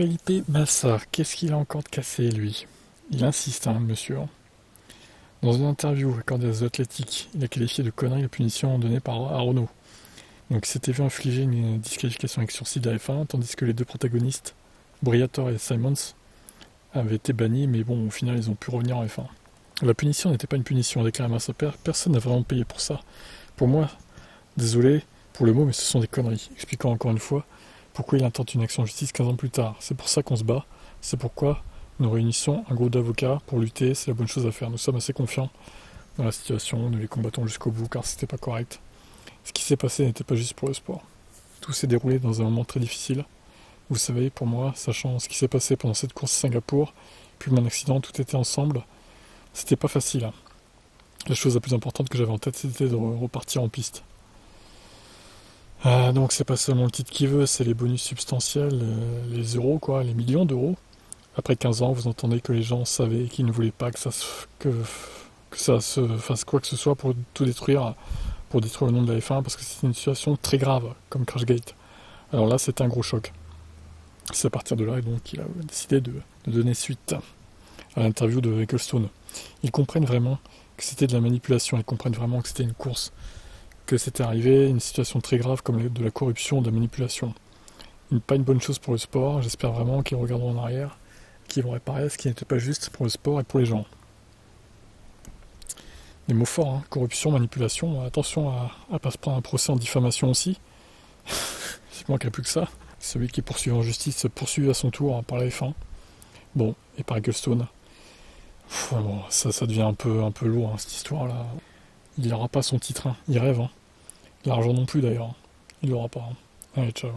Felipe Massa, qu'est-ce qu'il a encore de cassé, lui? Il insiste, hein, monsieur. Dans une interview accordée à The Athletic, il a qualifié de connerie la punition donnée par Arono. Donc il s'était vu infliger une disqualification avec sursis de la F1, tandis que les deux protagonistes, Briatore et Simons, avaient été bannis, mais bon, au final, ils ont pu revenir en F1. La punition n'était pas une punition, a déclaré Massa. Personne n'a vraiment payé pour ça. Pour moi, désolé pour le mot, mais ce sont des conneries. Expliquant encore une fois pourquoi il intente une action en justice 15 ans plus tard. C'est pour ça qu'on se bat, c'est pourquoi nous réunissons un groupe d'avocats pour lutter, c'est la bonne chose à faire. Nous sommes assez confiants dans la situation, nous les combattons jusqu'au bout car c'était pas correct. Ce qui s'est passé n'était pas juste pour le sport. Tout s'est déroulé dans un moment très difficile. Vous savez, pour moi, sachant ce qui s'est passé pendant cette course à Singapour, puis mon accident, tout était ensemble, c'était pas facile. Hein. La chose la plus importante que j'avais en tête, c'était de repartir en piste. Donc c'est pas seulement le titre qui veut, c'est les bonus substantiels, les euros, quoi, les millions d'euros. Après 15 ans, vous entendez que les gens savaient qu'ils ne voulaient pas que ça se fasse quoi que ce soit pour tout détruire, pour détruire le nom de la F1, parce que c'est une situation très grave, comme Crashgate. Alors là, c'était un gros choc. C'est à partir de là donc qu'il a décidé de donner suite à l'interview de Ecclestone. Ils comprennent vraiment que c'était de la manipulation, ils comprennent vraiment que c'était une course, que c'était arrivé une situation très grave comme de la corruption, de la manipulation. Pas une bonne chose pour le sport, j'espère vraiment qu'ils regarderont en arrière, qu'ils vont réparer ce qui n'était pas juste pour le sport et pour les gens. Des mots forts, hein, corruption, manipulation, attention à pas se prendre un procès en diffamation aussi. Il manquerait plus que ça. Celui qui est poursuivi en justice se poursuit à son tour par la F1. Bon, et par Ecclestone. Bon, ça devient un peu lourd, hein, cette histoire-là. Il n'aura pas son titre, hein. Il rêve. Hein. L'argent non plus d'ailleurs. Il l'aura pas. Hein. Allez, ciao.